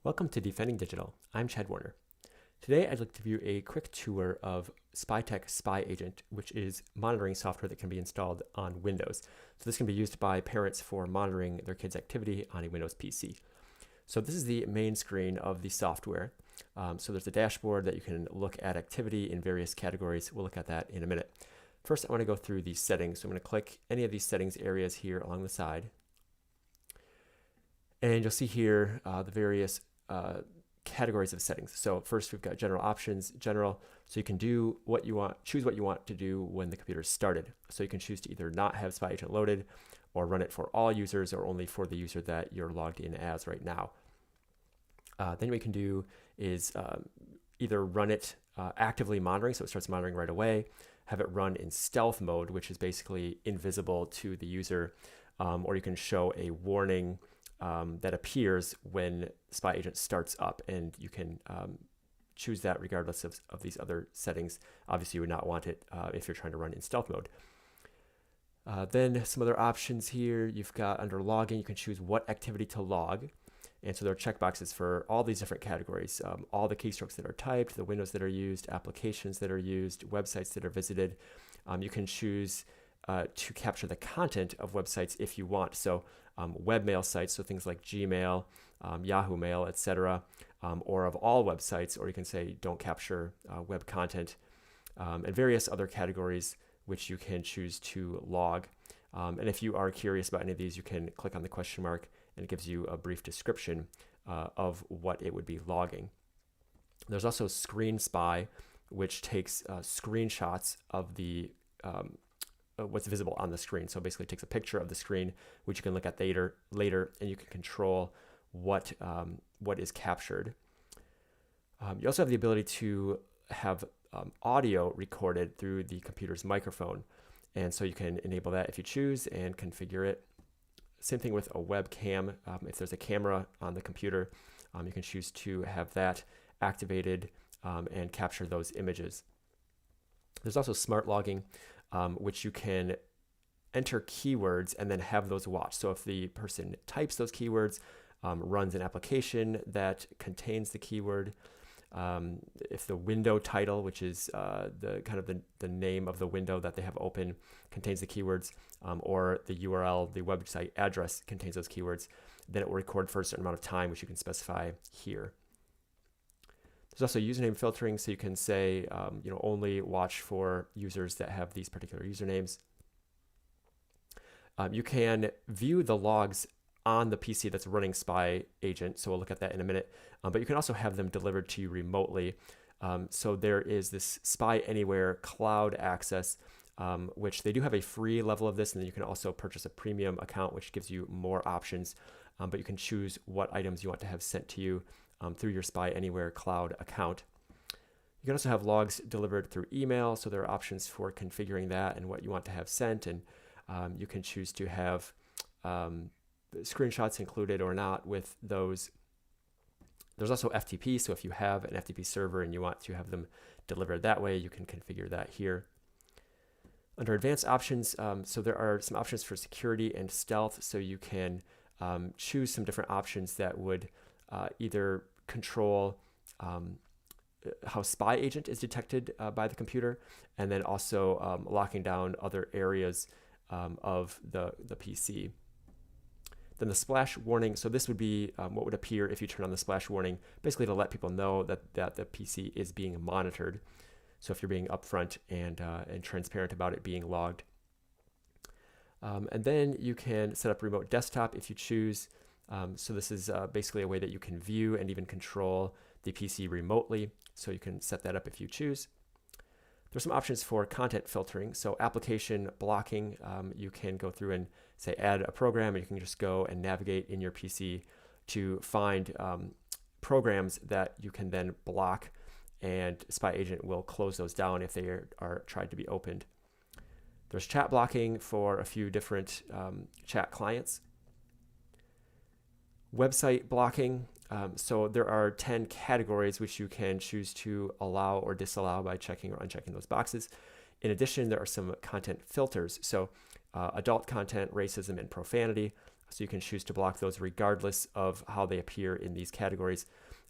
Welcome to Defending Digital. I'm Chad Warner. Today I'd like to give you a quick tour of SpyTech Spy Agent, which is monitoring software that can be installed on Windows. So this can be used by parents for monitoring their kids' activity on a Windows PC. So this is the main screen of the software. So there's a dashboard that you can look at activity in various categories. We'll look at that in a minute. First, I want to go through these settings. So I'm going to click any of these settings areas here along the side. And you'll see here the various categories of settings. So first we've got general options, general, so you can do what you want, choose what you want to do when the computer is started. So you can choose to either not have Spy Agent loaded or run it for all users or only for the user that you're logged in as right now. Then what you can do is either run it actively monitoring, so it starts monitoring right away, have it run in stealth mode, which is basically invisible to the user, or you can show a warning that appears when Spy Agent starts up, and you can choose that regardless of these other settings. Obviously, you would not want it if you're trying to run in stealth mode. Then some other options here. You've got under logging, you can choose what activity to log. And so there are checkboxes for all these different categories, all the keystrokes that are typed, the windows that are used, applications that are used, websites that are visited. You can choose to capture the content of websites if you want. So webmail sites, so things like Gmail, Yahoo Mail, etc., or of all websites, or you can say don't capture web content, and various other categories which you can choose to log. And if you are curious about any of these, you can click on the question mark and it gives you a brief description of what it would be logging. There's also Screen Spy, which takes screenshots of the what's visible on the screen. So basically it takes a picture of the screen, which you can look at later, and you can control what is captured. You also have the ability to have audio recorded through the computer's microphone. And so you can enable that if you choose and configure it. Same thing with a webcam. If there's a camera on the computer, you can choose to have that activated and capture those images. There's also smart logging, which you can enter keywords and then have those watched. So if the person types those keywords, runs an application that contains the keyword, if the window title, which is the name of the window that they have open, contains the keywords, or the URL, the website address contains those keywords, then it will record for a certain amount of time, which you can specify here. There's also username filtering, so you can say, only watch for users that have these particular usernames. You can view the logs on the PC that's running Spy Agent, so we'll look at that in a minute. But you can also have them delivered to you remotely. So there is this Spy Anywhere cloud access, which they do have a free level of this, and then you can also purchase a premium account, which gives you more options. But you can choose what items you want to have sent to you through your Spy Anywhere cloud account. You can also have logs delivered through email, so there are options for configuring that and what you want to have sent, and you can choose to have screenshots included or not with those. There's also FTP, so if you have an FTP server and you want to have them delivered that way, you can configure that here. Under advanced options, so there are some options for security and stealth, so you can choose some different options that would either control how Spy Agent is detected by the computer, and then also locking down other areas of the PC. Then the splash warning, so this would be what would appear if you turn on the splash warning, basically to let people know that the PC is being monitored. So if you're being upfront and transparent about it being logged. And then you can set up remote desktop if you choose. So this is basically a way that you can view and even control the PC remotely. So you can set that up if you choose. There's some options for content filtering. So application blocking, you can go through and say add a program, and you can just go and navigate in your PC to find programs that you can then block, and Spy Agent will close those down if they are tried to be opened. There's chat blocking for a few different chat clients. Website blocking. So there are 10 categories which you can choose to allow or disallow by checking or unchecking those boxes. In addition, there are some content filters. So adult content, racism, and profanity. So you can choose to block those regardless of how they appear in these categories.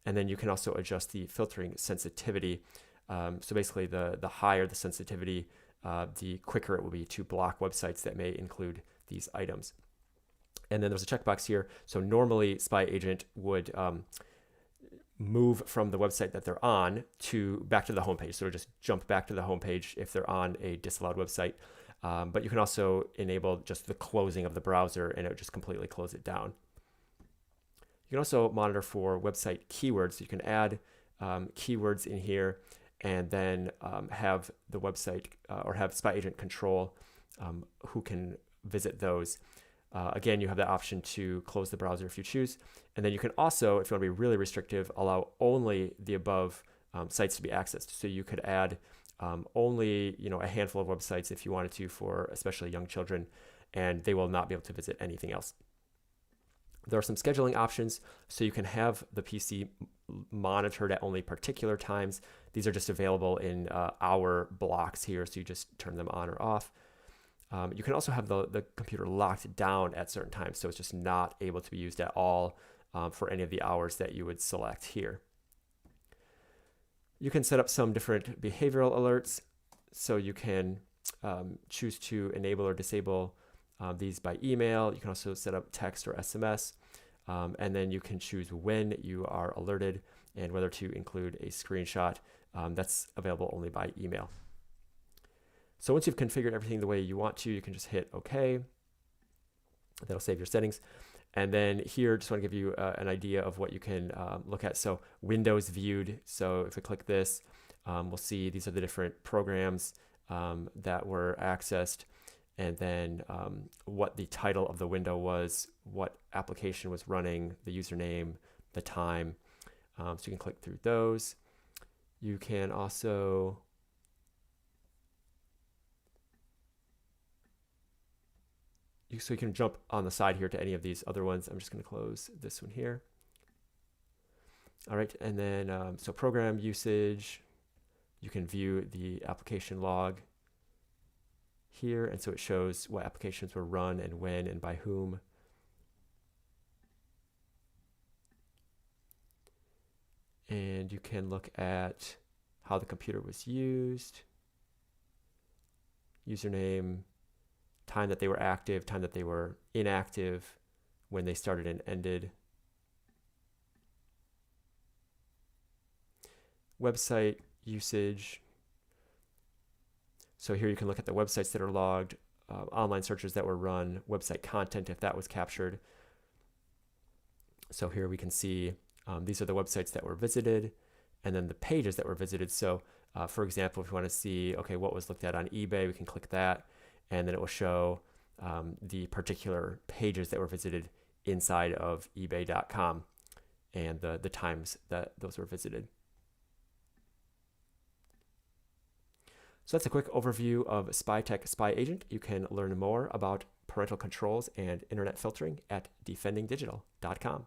And then you can also adjust the filtering sensitivity. So basically, the higher the sensitivity, the quicker it will be to block websites that may include these items. And then there's a checkbox here. So normally, Spy Agent would move from the website that they're on to back to the homepage. So it'll just jump back to the homepage if they're on a disallowed website. But you can also enable just the closing of the browser, and it would just completely close it down. You can also monitor for website keywords. So you can add keywords in here and then have the website or have Spy Agent control who can visit those. Again, you have the option to close the browser if you choose. And then you can also, if you want to be really restrictive, allow only the above sites to be accessed. So you could add only a handful of websites if you wanted to for especially young children, and they will not be able to visit anything else. There are some scheduling options, so you can have the PC monitored at only particular times. These are just available in hour blocks here, so you just turn them on or off. You can also have the computer locked down at certain times, so it's just not able to be used at all for any of the hours that you would select here. You can set up some different behavioral alerts, so you can choose to enable or disable these by email. You can also set up text or SMS, and then you can choose when you are alerted and whether to include a screenshot. That's available only by email. So once you've configured everything the way you want to, you can just hit OK. That'll save your settings. And then here, just want to give you an idea of what you can look at. So Windows viewed. So if we click this, we'll see these are the different programs that were accessed, and then what the title of the window was, what application was running, the username, the time. So you can click through those. You can also so you can jump on the side here to any of these other ones. I'm just going to close this one here. All right, and then so program usage, you can view the application log here, and so it shows what applications were run and when and by whom. And you can look at how the computer was used, username, time that they were active, time that they were inactive, when they started and ended. Website usage. So here you can look at the websites that are logged, online searches that were run, website content if that was captured. So here we can see these are the websites that were visited, and then the pages that were visited. So for example, if you want to see, okay, what was looked at on eBay, we can click that, and then it will show the particular pages that were visited inside of ebay.com and the times that those were visited. So that's a quick overview of SpyTech Spy Agent. You can learn more about parental controls and internet filtering at defendingdigital.com.